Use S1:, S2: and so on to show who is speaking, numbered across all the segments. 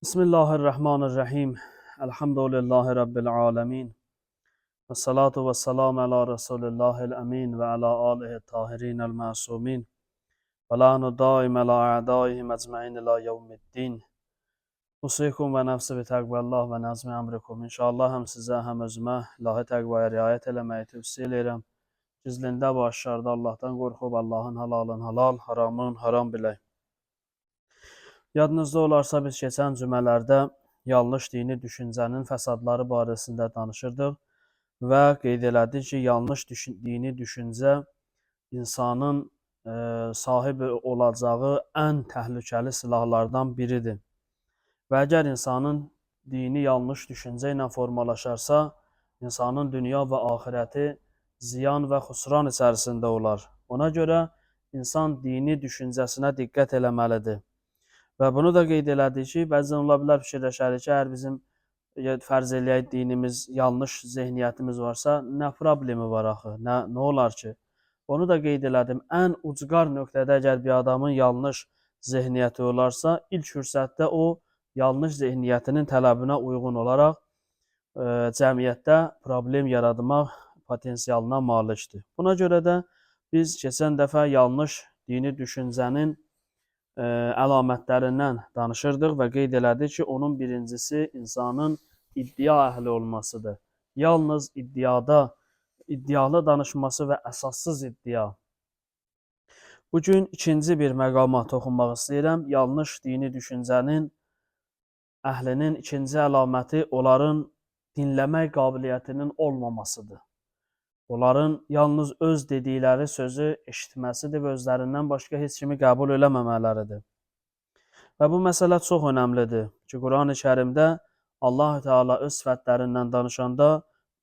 S1: Bismillahirrahmanirrahim. Elhamdülillahi Rabbil alemin. Ve salatu ve selamu ala Resulillahil emin ve ala alihi tahirinel masumin. Ve la'nu daim ala a'daihim ecma'in ila yevmiddin. Usikum ve nefsi bi tekvallah ve nazmi emrikum. İnşallah hem size hem özüme ilahi tekvaya riayet eləməyi tövsiye edirəm. Gizlində və aşkarda Allah'tan qorxub Allah'ın halalın halal, haramın haram bilək. Yadınızda olarsa biz keçən cümələrdə yanlış dini düşüncənin fəsadları barəsində danışırdıq və qeyd elədik ki, yanlış dini düşüncə insanın sahib olacağı ən təhlükəli silahlardan biridir. Və əgər insanın dini yanlış düşüncə ilə formalaşarsa, insanın dünya və axirəti ziyan və xüsran içərisində olar. Ona görə insan dini düşüncəsinə diqqət eləməlidir. Və bunu da qeyd elədik ki, bəzən ola bilər fikirləşərik ki, əgər bizim fərz eləyək dinimiz, yanlış zehniyyətimiz varsa, nə problemi var axı, nə olar ki? Onu da qeyd elədim, ən ucqar nöqtədə əgər bir adamın yanlış zehniyyəti olarsa, ilk fürsətdə o, yanlış zehniyyətinin tələbinə uyğun olaraq cəmiyyətdə problem yaratmaq potensialına malikdir. Buna görə də biz keçən dəfə yanlış dini düşüncənin əlamətlərindən danışırdıq və qeyd elədik ki, onun birincisi insanın iddia əhli olmasıdır. Yalnız iddialı danışması və əsassız iddia. Bugün ikinci bir məqama toxunmaq istəyirəm. Yanlış dini düşüncənin əhlinin ikinci əlaməti onların dinləmək qabiliyyətinin olmamasıdır. Onların yalnız öz dedikləri sözü eşitməsidir və özlərindən başqa heç kimi qəbul eləməmələridir. Və bu məsələ çox önəmlidir ki, Quran-ı Kərimdə Allah Teala öz sifətlərindən danışanda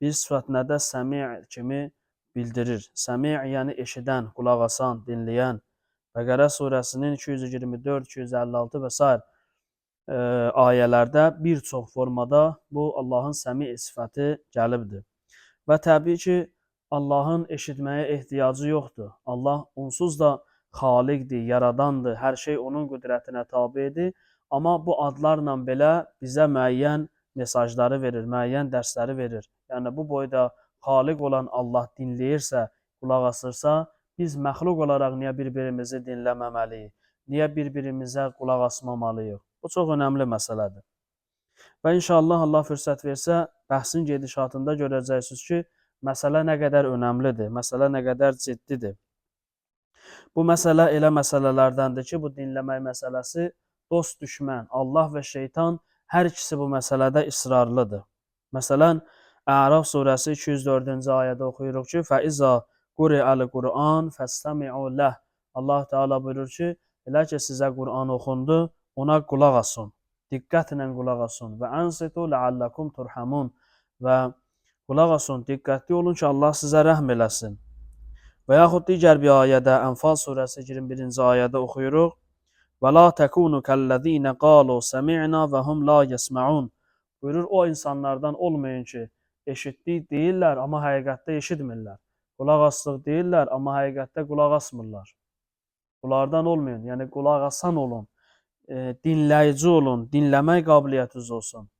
S1: bir sifətinə də səmi' kimi bildirir. Səmi' yəni eşidən, qulaq asan, dinləyən. Bəqərə surəsinin 224, 256 və s. ayələrdə bir çox formada bu Allahın səmi' sifəti gəlibdir. Və təbii ki, Allahın eşitməyə ehtiyacı yoxdur. Allah onsuz da xaliqdir, yaradandır, hər şey onun qüdrətinə tabidir. Amma bu adlarla belə bizə müəyyən mesajları verir, müəyyən dərsləri verir. Yəni bu boyda xaliq olan Allah dinləyirsə, qulaq asırsa, biz məxluq olaraq niyə bir-birimizi dinləməməliyik? Niyə bir-birimizə qulaq asmamalıyıq? Bu çox önəmli məsələdir. Və inşallah Allah fürsət versə, bəhsin gedişatında görəcəksiniz ki, məsələ nə qədər önəmlidir, məsələ nə qədər ciddidir. Bu məsələ elə məsələlərdəndir ki, bu dinləmək məsələsi dost düşmən, Allah və şeytan hər ikisi bu məsələdə israrlıdır. Məsələn, Əraf surəsi 204-cü ayədə oxuyuruq ki, فَإِذَا قُرِئَ الْقُرْآنُ فَاسْتَمِعُوا لَهُ. Allah Teala buyurur ki, elə ki sizə Qur'an oxundu, ona qulaq asın, diqqətlə qulaq asın və أَنْصِتُوا لَعَلَّكُمْ تُرْحَمُونَ və qulaq asın, diqqətli olun ki, Allah sizə rəhm eləsin. Və yaxud digər bir ayədə, Ənfal surəsi 21-ci ayədə oxuyuruq. وَلَا تَكُونُوا كَالَّذ۪ينَ قَالُوا سَمِعْنَا وَهُمْ لَا يَسْمَعُونَ. Buyurur, o insanlardan olmayın ki, eşitdik deyirlər, amma həqiqətdə eşitmirlər. Qulaq asdıq deyirlər, amma həqiqətdə qulaq asmırlar. Bunlardan olmayın, yəni qulaq asan olun, dinləyici olun, dinləmək qabiliyyətiniz olsun.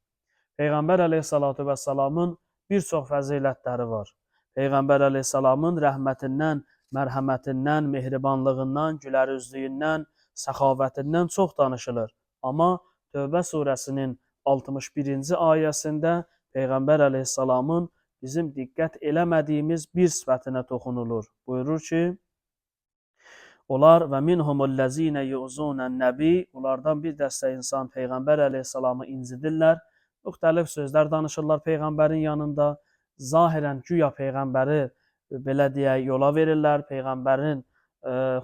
S1: Peyğəmbər əleyhissalatu vəssalamın bir çox fəzilətləri var. Peyğəmbər əleyhissalamın rəhmətindən, mərhəmətindən, mehribanlığından, gülərüzlüyündən, səxavətindən çox danışılır. Amma Tövbə surəsinin 61-ci ayəsində Peyğəmbər əleyhissalamın bizim diqqət eləmədiyimiz bir sifətinə toxunulur. Buyurur ki, onlar və minhumullezine yu'zunən nəbi, onlardan bir dəstə insan Peyğəmbər əleyhissalamı incidirlər, müxtəlif sözlər danışırlar Peyğəmbərin yanında, zahirən güya Peyğəmbəri belə deyək, yola verirlər, Peyğəmbərin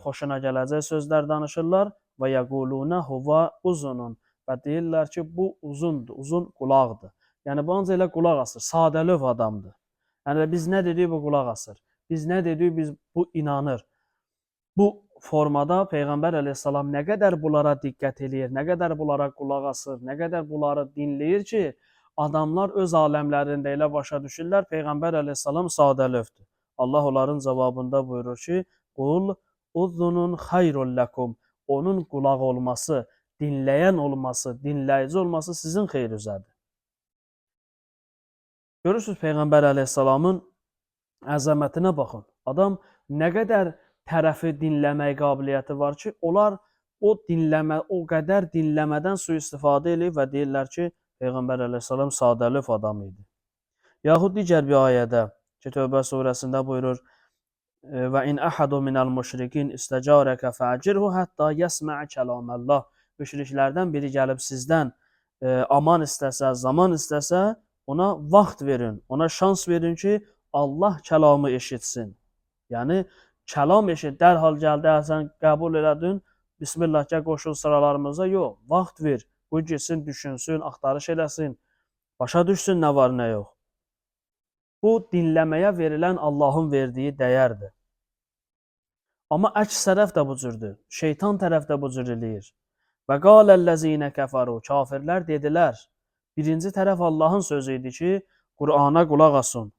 S1: xoşuna gələcək sözlər danışırlar və yəqulunə huva uzunun və deyirlər ki, bu uzundur, uzun qulaqdır. Yəni bu ancaq elə qulaq asır, sadəlöv adamdır. Yəni biz nə dedik, bu qulaq asır. Biz nə dedik, biz bu inanır. Bu formada Peyğəmbər əleyhissalam nə qədər bunlara diqqət eləyir, nə qədər bunlara qulaq asır, nə qədər bunları dinləyir ki, adamlar öz aləmlərində elə başa düşürlər, Peyğəmbər əleyhissalam sadəlövdür. Allah onların cavabında buyurur ki, qul uzunun xayrun ləkum. Onun qulaq olması, dinləyən olması, dinləyici olması sizin xeyrinizədir. Görürsünüz Peyğəmbər əleyhissalamın əzəmətinə baxın. Adam nə qədər tərəfi dinləmək qabiliyyəti var ki, onlar o qədər dinləmədən sui-istifadə edib və deyirlər ki, Peyğəmbər əleyhissalam sadəlöv adam idi. Yaxud digər bir ayədə ki, Tövbə surəsində buyurur: "Və in ahadu minəl müşrikin istəcarəkə fəəcirhu hətta yəsmə'a kəlaməllah." Müşriklərdən biri gəlib sizdən aman istəsə, zaman istəsə, ona vaxt verin, ona şans verin ki, Allah kəlamı eşitsin. Yəni, kəlam eşit, dərhal gəldi, sən qəbul elədin, Bismillah, gəl qoşul sıralarımıza, yox, vaxt ver, qoy getsin, düşünsün, axtarış eləsin, başa düşsün nə var, nə yox. Bu, dinləməyə verilən Allahın verdiyi dəyərdir. Amma əks tərəf də bu cürdür, şeytan tərəf də bu cür eləyir. Və qaləl-ləzinə kəfəru, kafirlər dedilər, birinci tərəf Allahın sözü idi ki, Qur'ana qulaq asın.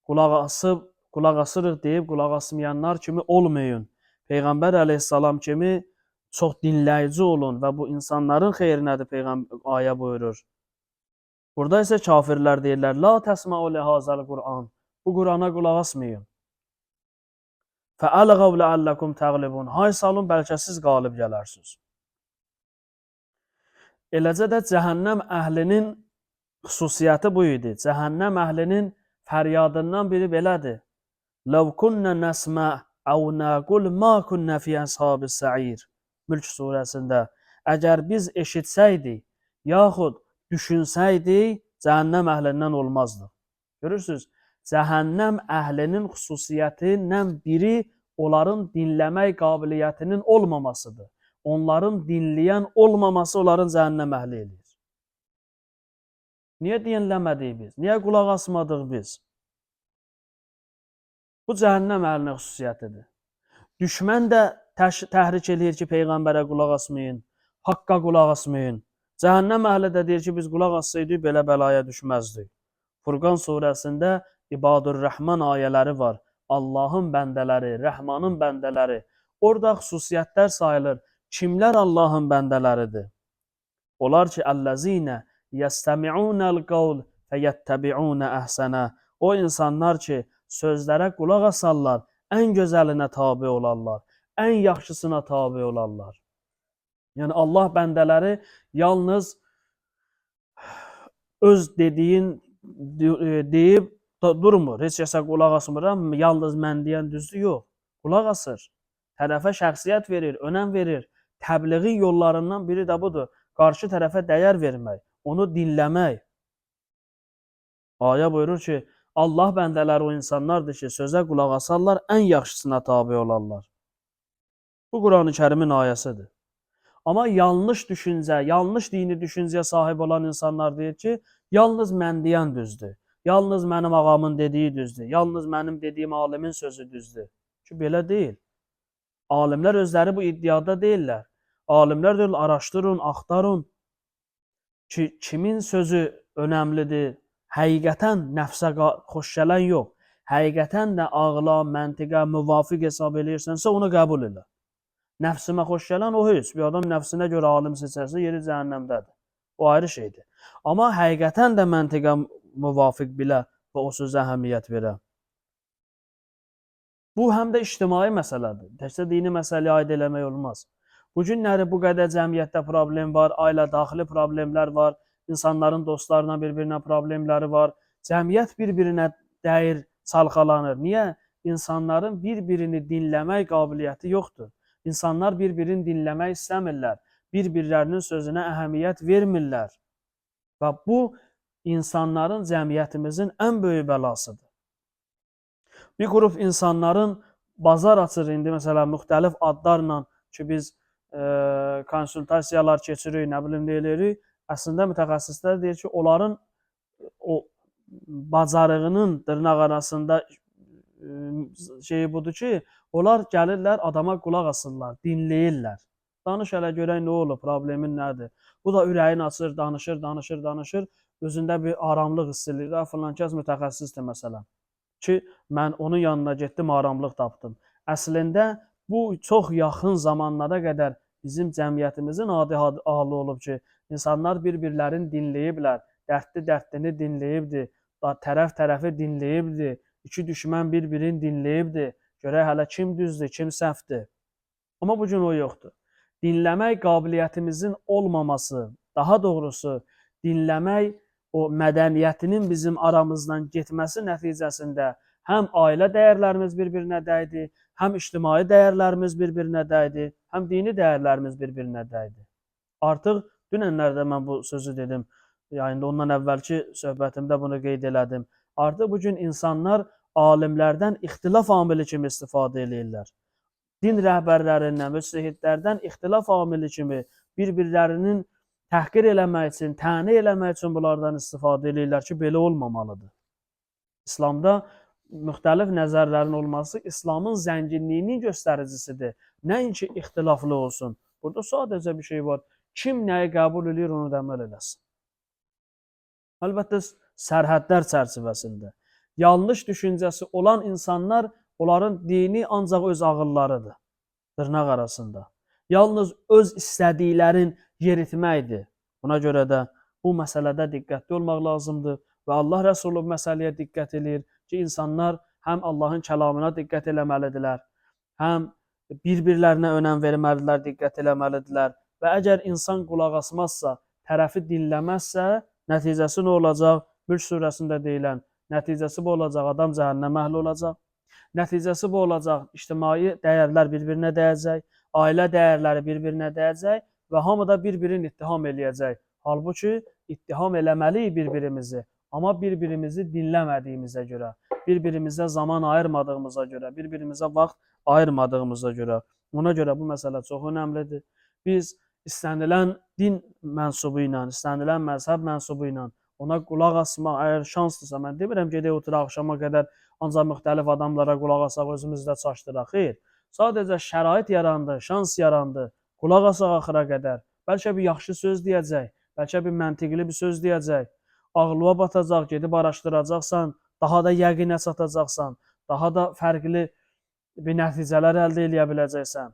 S1: Qulaq asırıq deyib, qulaq asmayanlar kimi olmayın. Peyğəmbər əleyhissalam kimi çox dinləyici olun və bu insanların xeyrinədir ayə buyurur. Burada isə kafirlər deyirlər, la təsma'u lihazal Qur'an. Bu Qur'ana qulaq asmayın. Fəəlğəv ləəlləkum təğlibun. Hay salın, bəlkə siz qalib gələrsiniz. Eləcə də cəhənnəm əhlinin xüsusiyyəti bu idi. Cəhənnəm əhlinin fəryadından biri belədir. Ləv kunnə nəsmə əv nəqul ma kunnə fi əshabis sə'ir. Mülk surəsində. Əgər biz eşitsəydik, yaxud düşünsəydik, cəhənnəm əhlindən olmazdı. Görürsünüz, cəhənnəm əhlinin xüsusiyyətindən biri onların dinləmək qabiliyyətinin olmamasıdır. Onların dinləyən olmaması onların cəhənnəm əhli eləyir. Niyə dinləmədik biz? Niyə qulaq asmadıq biz? Bu cəhənnəm əhlinin xüsusiyyətidir. Düşmən də təhrik eləyir ki, Peyğəmbərə qulaq asmayın, haqqa qulaq asmayın. Cəhənnəm əhli də deyir ki, biz qulaq assaydık, belə bəlaya düşməzdik. Furqan surəsində İbadur-Rəhman ayələri var. Allahın bəndələri, Rəhmanın bəndələri. Orada xüsusiyyətlər sayılır. Kimlər Allahın bəndələridir? Onlar ki, əl-ləzinə yəstəmi'unəl qavl fəyəttəbi'unə əhsənə. O insanlar ki, sözlərə qulaq asarlar, ən gözəlinə tabi olarlar, ən yaxşısına tabi olarlar. Yəni, Allah bəndələri yalnız öz dediyin deyib durmur. Heç kəsə qulaq asmıram, yalnız mən deyən düzdür, yox. Qulaq asır. Tərəfə şəxsiyyət verir, önəm verir. Təbliğin yollarından biri də budur. Qarşı tərəfə dəyər vermək, onu dinləmək. Ayə buyurur ki, Allah bəndələri o insanlardır ki, sözə qulaq asarlar, ən yaxşısına tabi olarlar. Bu, Quran-ı Kərimin ayəsidir. Amma yanlış düşüncə, yanlış dini düşüncəyə sahib olan insanlar deyir ki, yalnız mən deyən düzdür. Yalnız mənim ağamın dediyi düzdür. Yalnız mənim dediyim alimin sözü düzdür. Ki, belə deyil. Alimlər özləri bu iddiada deyirlər. Alimlər deyirlər, araşdırın, axtarın ki, kimin sözü önəmlidir, həqiqətən nəfsə xoş gələn yox, həqiqətən də ağla, məntiqə, müvafiq hesab edirsənsə, onu qəbul elə. Nəfsimə xoş gələn o heç, bir adam nəfsinə görə alim seçərsə, yeri cəhənnəmdədir. O ayrı şeydir. Amma həqiqətən də məntiqə müvafiq bilə və o sözə əhəmiyyət verə. Bu, həm də ictimai məsələdir. Təkcə dini məsələyə aid eləmək olmaz. Bu günləri bu qədər cəmiyyətdə problem var, ailə daxili problemlər var, insanların dostlarına bir-birinə problemləri var, cəmiyyət bir-birinə dəyir, çalxalanır. Niyə? İnsanların bir-birini dinləmək qabiliyyəti yoxdur. İnsanlar bir-birini dinləmək istəmirlər, bir-birlərinin sözünə əhəmiyyət vermirlər. Və bu, insanların, cəmiyyətimizin ən böyük bəlasıdır. Bir qrup insanların bazar açır indi, məsələn, müxtəlif adlarla ki, biz konsultasiyalar keçirik, nə bilim deyirik. Əslində mütəxəssislər deyir ki, onların o bacarığının dırnaq arasında şeyi budur ki, onlar gəlirlər, adama qulaq asırlar, dinləyirlər. Danış hələ görək nə olur, problemin nədir? Bu da ürəyin açır, danışır. Özündə bir aramlıq hiss edir. Filan kəs mütəxəssisdir məsələn. Ki, mən onun yanına getdim, aramlıq tapdım. Əslində, bu çox yaxın zamanlara qədər bizim cəmiyyətimizin adi halı olub ki, insanlar bir-birlərini dinləyiblər, dərdli-dərdlini dinləyibdi, tərəf tərəfi dinləyibdi, iki düşmən bir-birini dinləyibdi, görək hələ kim düzdür, kim səhvdir. Amma bu gün o yoxdur. Dinləmək qabiliyyətimizin olmaması, daha doğrusu dinləmək o mədəniyyətinin bizim aramızdan getməsi nəticəsində həm ailə dəyərlərimiz bir-birinə dəydi, həm ictimai dəyərlərimiz bir-birinə dəydi, həm dini dəyərlərimiz bir-birinə dəydi. Artıq dünənlərdə mən bu sözü dedim, yayında ondan əvvəlki söhbətimdə bunu qeyd elədim. Artıq bugün insanlar alimlərdən ixtilaf amili kimi istifadə edirlər. Din rəhbərlərindən, müctəhidlərdən ixtilaf amili kimi bir-birlərinin təhqir eləmək üçün, təni eləmək üçün bunlardan istifadə edirlər ki, belə olmamalıdır. İslamda müxtəlif nəzərlərin olması İslamın zənginliyinin göstəricisidir. Nəinki ixtilaflı olsun. Burada sadəcə bir şey var. Kim nəyi qəbul edir, onu da əməl eləsin. Əlbəttə, sərhədlər çərçivəsində. Yanlış düşüncəsi olan insanlar, onların dini ancaq öz ağıllarıdır, dırnaq arasında. Yalnız öz istədiklərin yeritməkdir. Buna görə də bu məsələdə diqqətli olmaq lazımdır və Allah Rəsulü bu məsələyə diqqət edir ki, insanlar həm Allahın kəlamına diqqət eləməlidirlər, həm bir-birlərinə önəm verməlidirlər, diqqət eləməlidirlər və əgər insan qulaq asmazsa, tərəfi dinləməzsə, nəticəsi nə olacaq? Mülk surəsində deyilən, nəticəsi bu olacaq, adam cəhənnəmə əhl olacaq. Nəticəsi bu olacaq, ictimai dəyərlər bir-birinə dəyəcək, ailə dəyərləri bir-birinə dəyəcək və hamı da bir-birini ittiham eləyəcək. Halbuki ittiham eləməliyik bir-birimizi, amma bir-birimizi dinləmədiyimizə görə, bir-birimizə zaman ayırmadığımıza görə, bir-birimizə vaxt ayırmadığımıza görə. Ona görə bu məsələ çox önəmlidir. Biz istənilən din mənsubu ilə, istənilən məzhəb mənsubu ilə ona qulaq asmaq, əgər şansdırsa, mən demirəm gedək oturaq axşama qədər ancaq müxtəlif adamlara qulaq asaq, özümüzdə çaşdıraq. Xeyr, sadəcə şərait yarandı, şans yarandı, qulaq asaq axıra qədər. Bəlkə bir yaxşı söz deyəcək, bəlkə bir məntiqli bir söz deyəcək. Ağlığa batacaq, gedib araşdıracaqsan, daha da yəqinə çatacaqsan, daha da fərqli bir nəticələr əldə edə biləcəksən.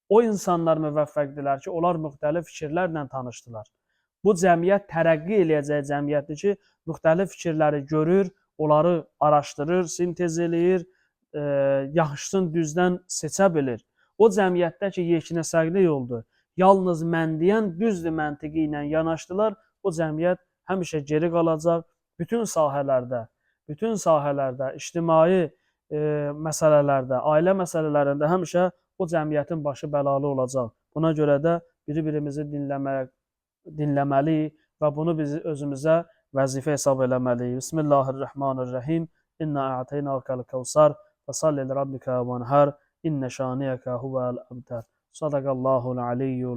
S1: O insanlar müvəffəqdirlər ki, onlar müxtəlif fikirlərlə tanışdılar. Bu cəmiyyət tərəqqi eləyəcək cəmiyyətdir ki, müxtəlif fikirləri görür, onları araşdırır, sintez eləyir, yaxşısını düzdən seçə bilir. O cəmiyyətdə ki, yeknəsəqli yoldur, yalnız mən deyən düzdür məntiqi ilə yanaşdılar, o cəmiyyət həmişə geri qalacaq. Bütün sahələrdə, ictimai məsələlərdə, ailə məsələlərində həmişə o cəmiyyətin başı bəlalı olacaq. Buna görə də bir-birimizi dinləməliyik və bunu biz özümüzə vəzifə hesab eləməliyik. Bismillahirrahmanirrahim. İnna a'teynakal kevsar fesalli li rabbika vanhar. İnne şaniyeke huvel abtar. Sadaqallahul aliyyul